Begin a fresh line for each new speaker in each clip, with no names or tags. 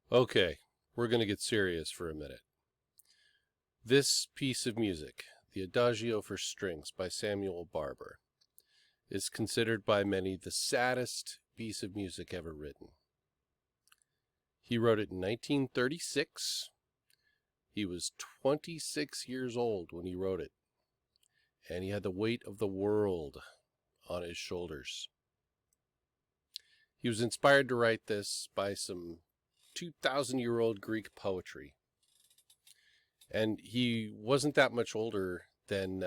Okay, we're going to get serious for a minute. This piece of music, the Adagio for Strings by Samuel Barber, is considered by many the saddest piece of music ever written. He wrote it in 1936. He was 26 years old when he wrote it, and he had the weight of the world on his shoulders. He was inspired to write this by some 2,000-year-old Greek poetry. And he wasn't that much older than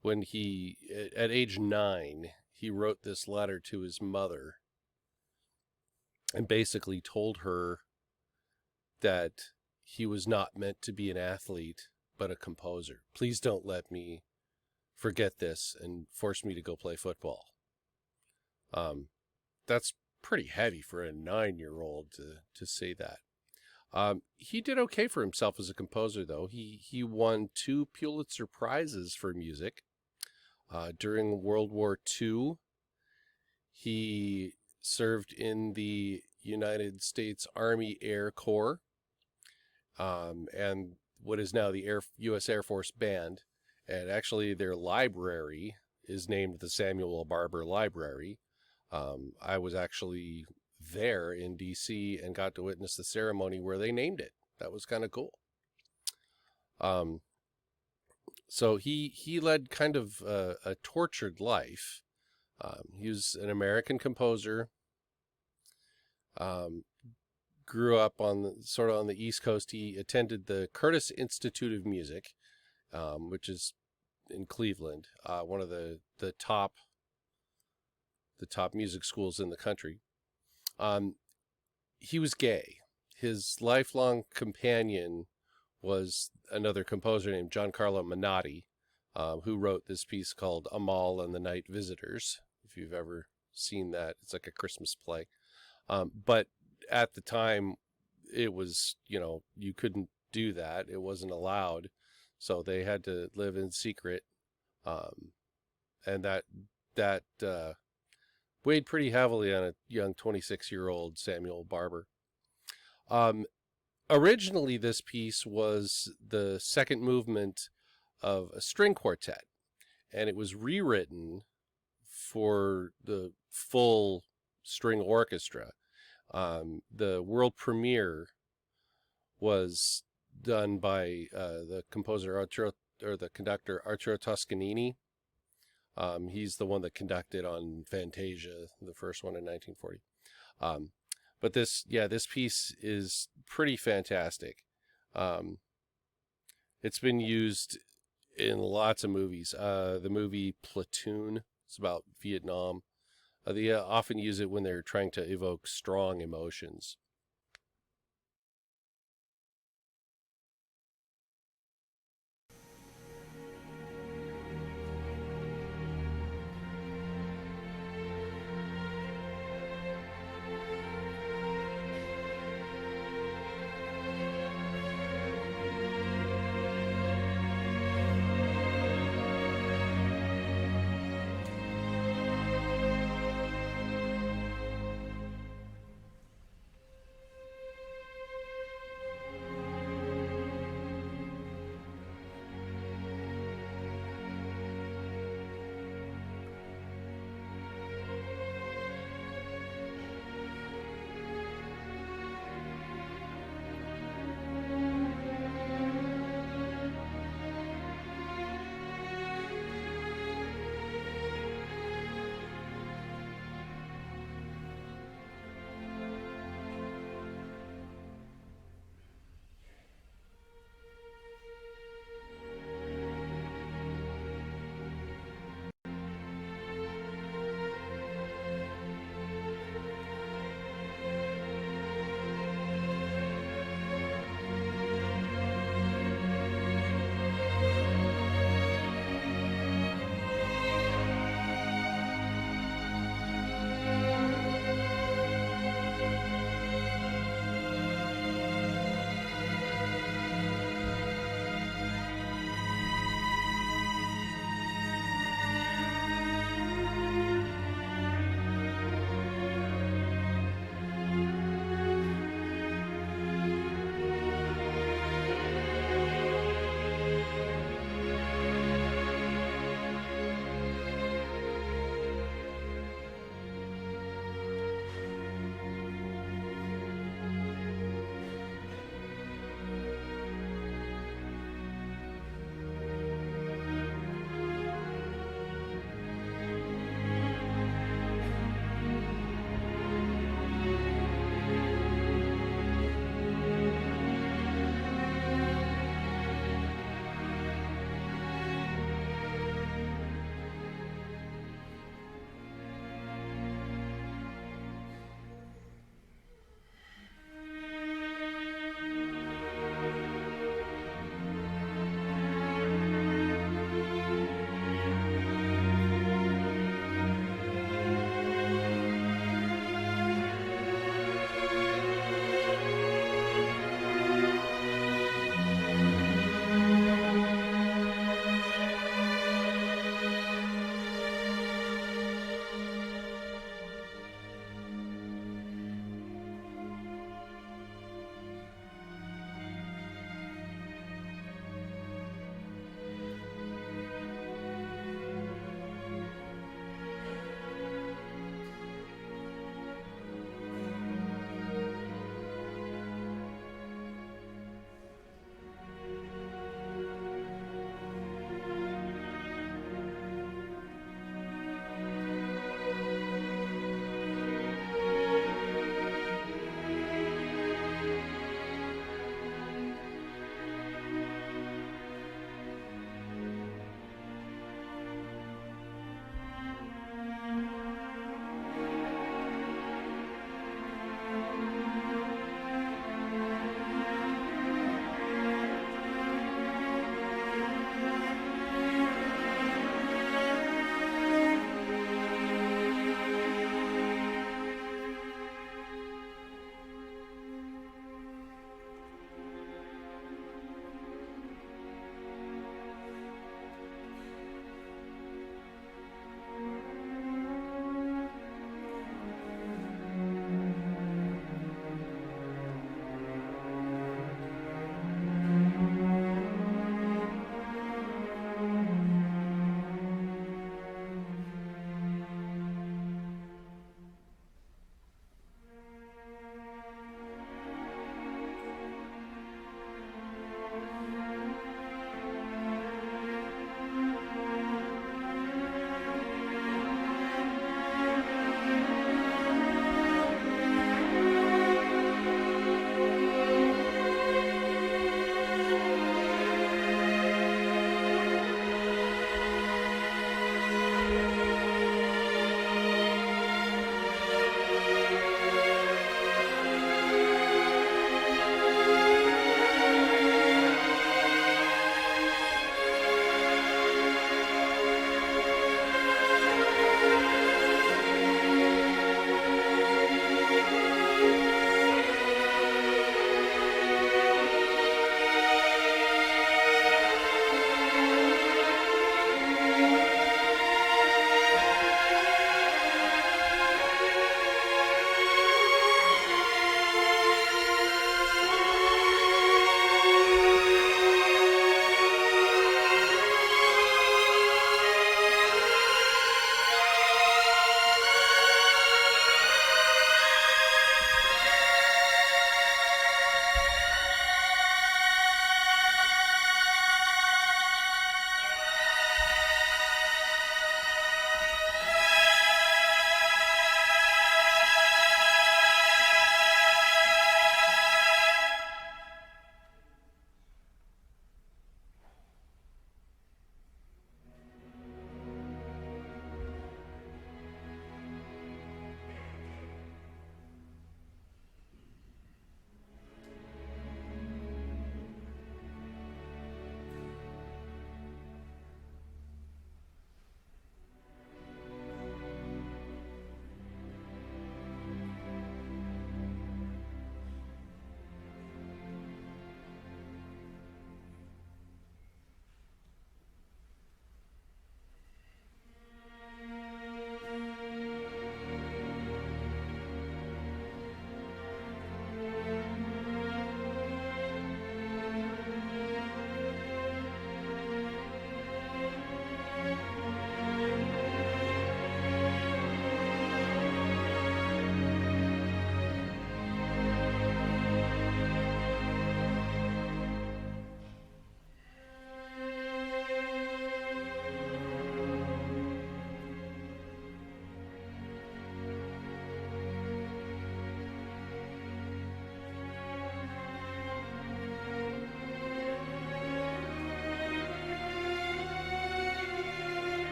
when at age 9, he wrote this letter to his mother and basically told her that he was not meant to be an athlete, but a composer. Please don't let me forget this and force me to go play football. That's pretty heavy for a 9-year-old to say that. He did okay for himself as a composer, though. He won 2 Pulitzer Prizes for music. During World War II, he served in the United States Army Air Corps, and what is now the U.S. Air Force Band. And actually, their library is named the Samuel Barber Library. I was actually there in D.C. and got to witness the ceremony where they named it. That was kind of cool. So he led kind of a tortured life. He was an American composer. Grew up on the East Coast. He attended the Curtis Institute of Music, which is in Cleveland, one of the top music schools in the country. He was gay. His lifelong companion was another composer named Giancarlo Menotti, who wrote this piece called Amal and the Night Visitors. If you've ever seen that, it's like a Christmas play. But at the time, it was, you couldn't do that. It wasn't allowed. So they had to live in secret. And that weighed pretty heavily on a young 26-year-old Samuel Barber. Originally, this piece was the second movement of a string quartet, and it was rewritten for the full string orchestra. The world premiere was done by the composer the conductor Arturo Toscanini. He's the one that conducted on Fantasia, the first one in 1940. But this piece is pretty fantastic. It's been used in lots of movies. The movie Platoon, it's about Vietnam. They often use it when they're trying to evoke strong emotions.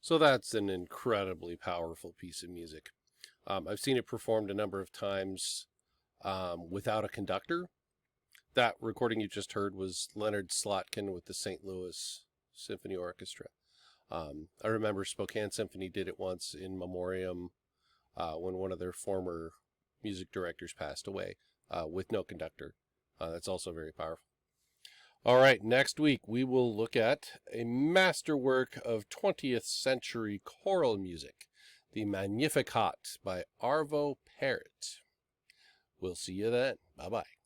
So that's an incredibly powerful piece of music. I've seen it performed a number of times without a conductor. That recording you just heard was Leonard Slotkin with the St. Louis Symphony Orchestra. I remember Spokane Symphony did it once in memoriam when one of their former music directors passed away with no conductor. That's also very powerful. All right, next week we will look at a masterwork of 20th century choral music, the Magnificat by Arvo Pärt. We'll see you then. Bye-bye.